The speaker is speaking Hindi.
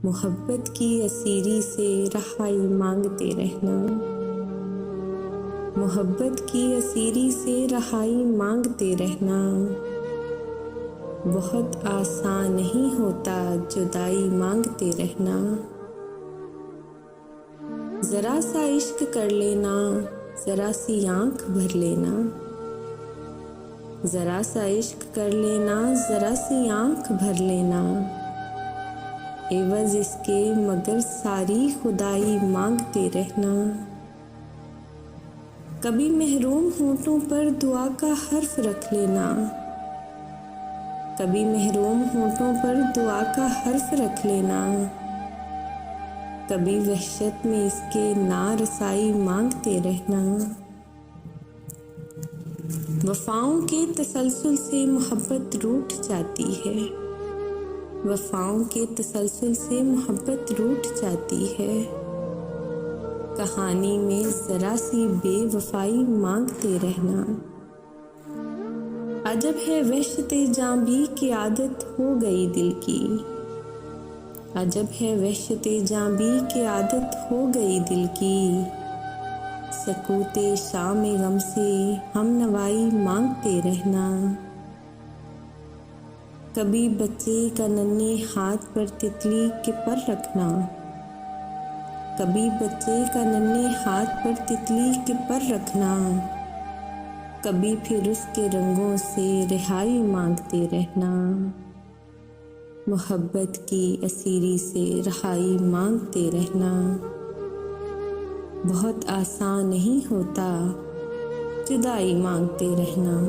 मोहब्बत की असीरी से रहाई मांगते रहना। मोहब्बत की असीरी से रहाई मांगते रहना। बहुत आसान नहीं होता जुदाई मांगते रहना। ज़रा सा इश्क कर लेना, ज़रा सी आँख भर लेना। ज़रा सा इश्क कर लेना, ज़रा सी आँख भर लेना। एवज़ इसके मगर सारी खुदाई मांगते रहना। कभी महरूम होठों पर दुआ का हर्फ रख लेना। कभी महरूम होठों पर दुआ का हर्फ रख लेना। कभी वहशत में इसके नारसाई मांगते रहना। वफ़ाओं के तसलसल से मोहब्बत रूठ जाती है। वफ़ाओं के तसलसल से मोहब्बत रूठ जाती है। कहानी में ज़रा सी बेवफाई मांगते रहना। अजब है वहशते जां भी की आदत हो गई दिल की। अजब है वहशते जां भी की आदत हो गई दिल की। सकूते शाम गम से हम नवाई मांगते रहना। कभी बच्चे का नन्हे हाथ पर तितली के पर रखना। कभी बच्चे का नन्हे हाथ पर तितली के पर रखना। कभी फिर उसके रंगों से रिहाई मांगते रहना। मोहब्बत की असीरी से रहाई मांगते रहना। बहुत आसान नहीं होता जुदाई मांगते रहना।